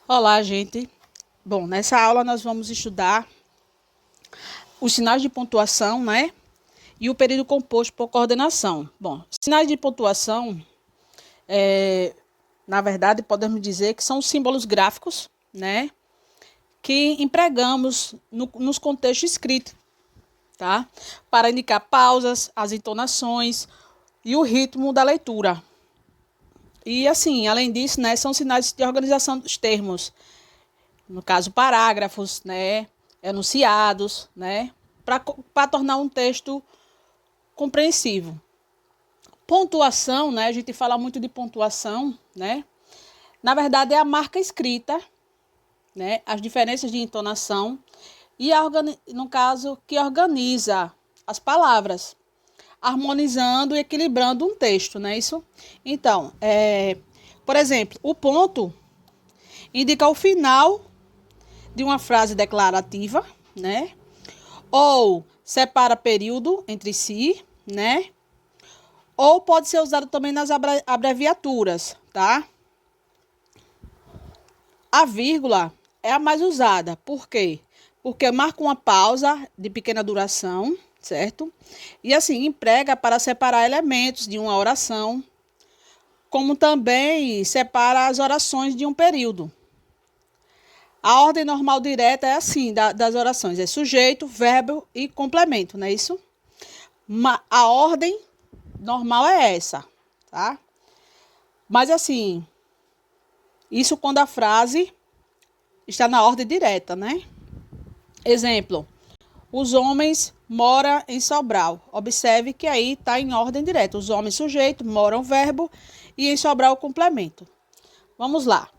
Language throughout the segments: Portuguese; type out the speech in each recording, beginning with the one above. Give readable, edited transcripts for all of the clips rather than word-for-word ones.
Olá, gente. Bom, nessa aula nós vamos estudar os sinais de pontuação, né? E o período composto por coordenação. Bom, sinais de pontuação, na verdade, podemos dizer que são símbolos gráficos, né? Que empregamos nos contextos escritos, tá? Para indicar pausas, as entonações e o ritmo da leitura. E assim, além disso, né, são sinais de organização dos termos, no caso, parágrafos, né, enunciados, né, para tornar um texto compreensível. Pontuação, né, a gente fala muito de pontuação, né, na verdade é a marca escrita, né, as diferenças de entonação e, no caso, que organiza as palavras, harmonizando e equilibrando um texto, não é isso? Então, por exemplo, o ponto indica o final de uma frase declarativa, né? Ou separa período entre si, né? Ou pode ser usado também nas abreviaturas, tá? A vírgula é a mais usada. Por quê? Porque marca uma pausa de pequena duração, certo? E assim, emprega para separar elementos de uma oração, como também separa as orações de um período. A ordem normal direta é assim, das orações, é sujeito, verbo e complemento, não é isso? A ordem normal é essa, tá? Mas assim, isso quando a frase está na ordem direta, né? Exemplo, os homens moram em Sobral. Observe que aí está em ordem direta. Os homens sujeito, moram verbo e em Sobral o complemento. Vamos lá.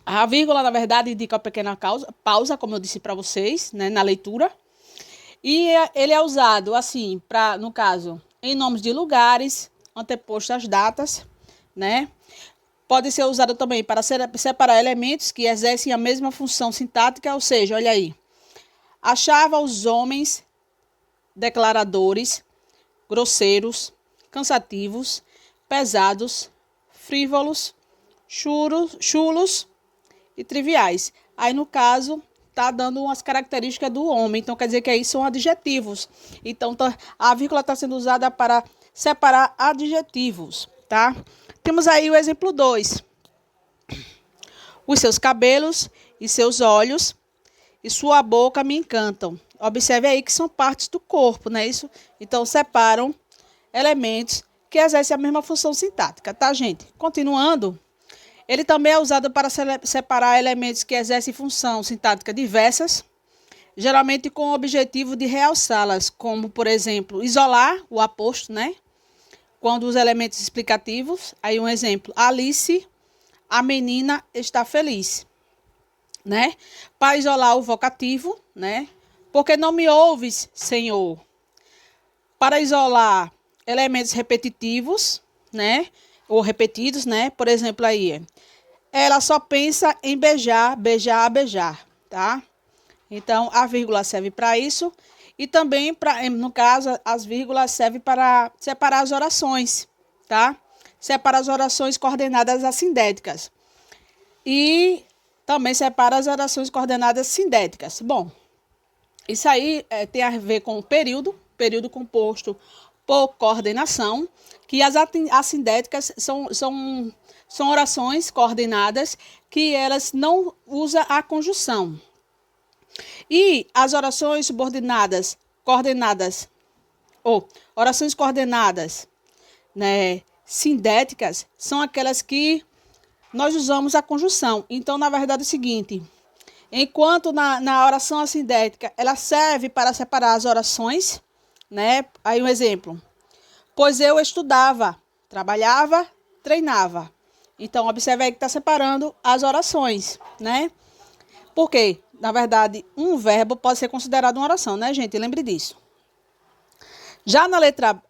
A vírgula, na verdade, indica a pequena pausa, como eu disse para vocês, né, na leitura. E ele é usado, assim, no caso, em nomes de lugares, anteposto às datas, né? Pode ser usado também para separar elementos que exercem a mesma função sintática, ou seja, olha aí. Achava os homens declaradores, grosseiros, cansativos, pesados, frívolos, chulos e triviais. Aí, no caso, tá dando umas características do homem. Então, quer dizer que aí são adjetivos. Então, a vírgula está sendo usada para separar adjetivos, tá? Temos aí o exemplo 2. Os seus cabelos e seus olhos e sua boca me encantam. Observe aí que são partes do corpo, não é isso? Então, separam elementos que exercem a mesma função sintática, tá, gente? Continuando. Ele também é usado para separar elementos que exercem função sintática diversas, geralmente com o objetivo de realçá-las, como, por exemplo, isolar o aposto, né? Quando os elementos explicativos, aí um exemplo, Alice, a menina está feliz, né? Para isolar o vocativo, né? Porque não me ouves, Senhor. Para isolar elementos repetitivos, né? Ou repetidos, né? Por exemplo, aí, ela só pensa em beijar, beijar, beijar, tá? Então, a vírgula serve para isso. E também, no caso, as vírgulas servem para separar as orações, tá? Separa as orações coordenadas assindéticas. E também separa as orações coordenadas sindéticas. Bom, isso aí tem a ver com o período composto por coordenação, que as assindéticas são orações coordenadas que elas não usam a conjunção. E as orações subordinadas, orações coordenadas, né, sindéticas, são aquelas que nós usamos a conjunção. Então, na verdade, é o seguinte, enquanto na oração assindética, ela serve para separar as orações, né? Aí um exemplo. Pois eu estudava, trabalhava, treinava. Então, observe aí que está separando as orações, né? Por quê? Na verdade, um verbo pode ser considerado uma oração, né, gente? Lembre disso. Já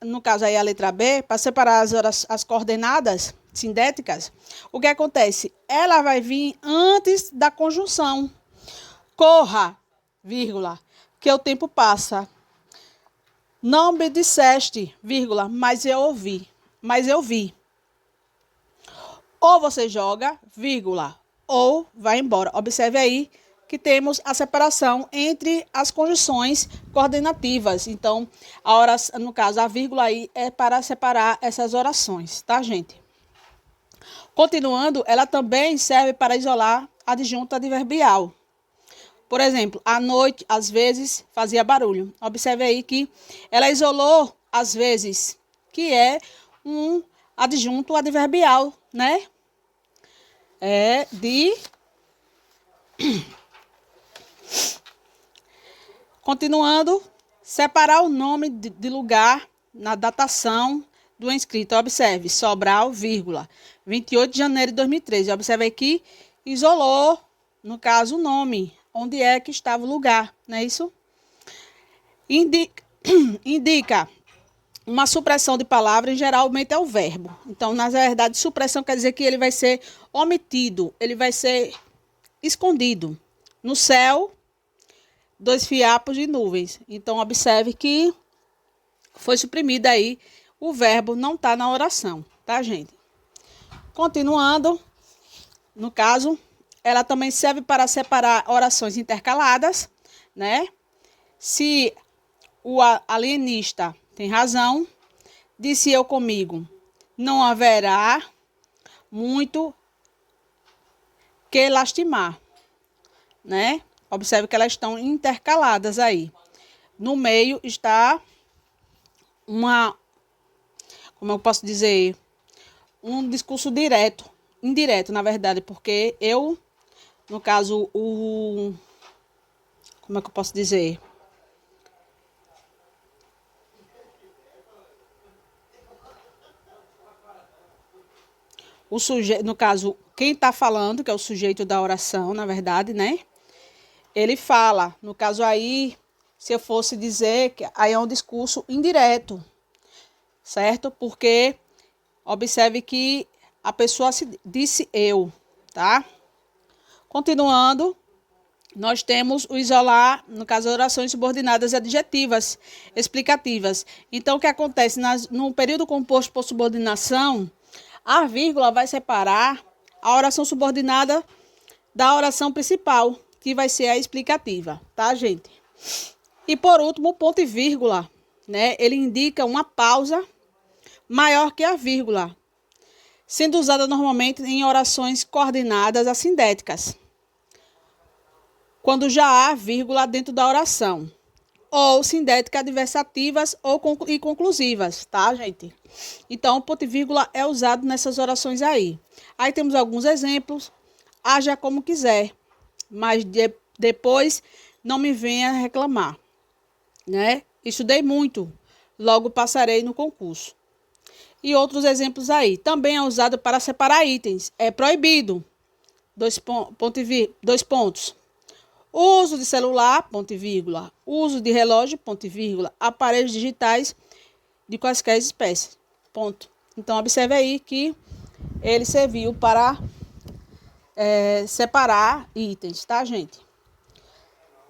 no caso aí, a letra B, para separar as coordenadas sindéticas, o que acontece? Ela vai vir antes da conjunção. Corra, vírgula, que o tempo passa. Não me disseste, vírgula, mas eu vi. Ou você joga, vírgula, ou vai embora. Observe aí que temos a separação entre as conjunções coordenativas. Então, a oração, no caso, a vírgula aí é para separar essas orações, tá, gente? Continuando, ela também serve para isolar a adjunta adverbial. Por exemplo, à noite, às vezes, fazia barulho. Observe aí que ela isolou às vezes, que é um adjunto adverbial, né? Continuando, separar o nome de lugar na datação do inscrito. Observe, Sobral, vírgula, 28 de janeiro de 2013. Observe aqui, isolou, no caso, o nome, onde é que estava o lugar, não é isso? Indica uma supressão de palavra, geralmente é o verbo. Então, na verdade, supressão quer dizer que ele vai ser omitido, ele vai ser escondido. No céu, 2 fiapos de nuvens. Então, observe que foi suprimido aí, o verbo não está na oração, tá, gente? Continuando, no caso, ela também serve para separar orações intercaladas, né? Se o alienista tem razão, disse eu comigo, não haverá muito que lastimar, né? Observe que elas estão intercaladas aí. No meio está como eu posso dizer, um discurso indireto, na verdade, porque eu, no caso, como é que eu posso dizer? O sujeito, no caso, quem está falando, que é o sujeito da oração, na verdade, né? Ele fala, no caso aí, se eu fosse dizer que aí é um discurso indireto, certo? Porque observe que a pessoa disse eu, tá? Continuando, nós temos o isolar, no caso, orações subordinadas adjetivas, explicativas. Então, o que acontece no período composto por subordinação, a vírgula vai separar a oração subordinada da oração principal, que vai ser a explicativa, tá, gente? E por último, o ponto e vírgula, né? Ele indica uma pausa maior que a vírgula, sendo usada normalmente em orações coordenadas assindéticas, quando já há vírgula dentro da oração, ou sindética adversativas e conclusivas, tá, gente? Então, o ponto e vírgula é usado nessas orações aí. Aí temos alguns exemplos. Haja como quiser, mas depois não me venha reclamar, né? Estudei muito, logo passarei no concurso. E outros exemplos aí. Também é usado para separar itens. É proibido. Dois pontos. Uso de celular, ponto e vírgula. Uso de relógio, ponto e vírgula. Aparelhos digitais de quaisquer espécies. Ponto. Então, observe aí que ele serviu para separar itens, tá, gente?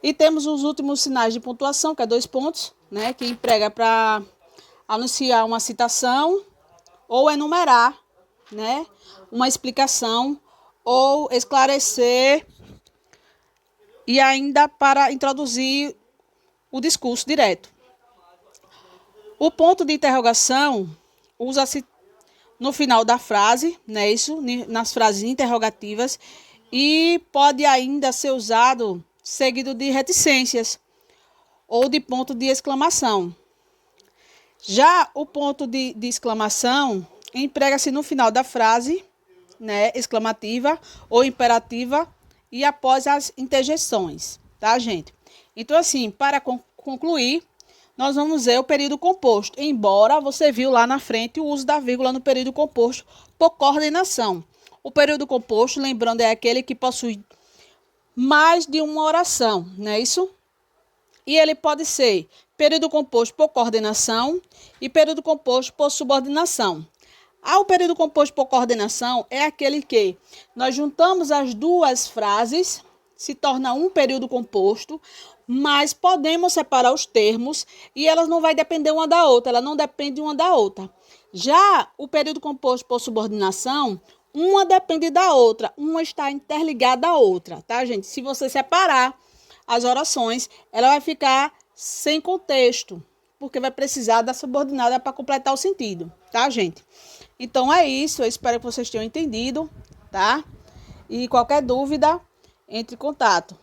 E temos os últimos sinais de pontuação, que é 2 pontos, né? Que emprega para anunciar uma citação ou enumerar, né? Uma explicação ou esclarecer e ainda para introduzir o discurso direto. O ponto de interrogação usa-se no final da frase, né? Isso, nas frases interrogativas, e pode ainda ser usado seguido de reticências ou de ponto de exclamação. Já o ponto de exclamação emprega-se no final da frase, né? Exclamativa ou imperativa e após as interjeições, tá, gente? Então, assim, para concluir, nós vamos ver o período composto, embora você viu lá na frente o uso da vírgula no período composto por coordenação. O período composto, lembrando, é aquele que possui mais de uma oração, não é isso? E ele pode ser período composto por coordenação e período composto por subordinação. O período composto por coordenação é aquele que nós juntamos as duas frases, se torna um período composto, mas podemos separar os termos e elas não vai depender uma da outra, ela não depende uma da outra. Já o período composto por subordinação, uma depende da outra, uma está interligada à outra, tá, gente? Se você separar as orações, ela vai ficar sem contexto, porque vai precisar da subordinada para completar o sentido, tá, gente? Então é isso, eu espero que vocês tenham entendido, tá? E qualquer dúvida, entre em contato.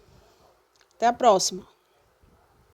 Até a próxima.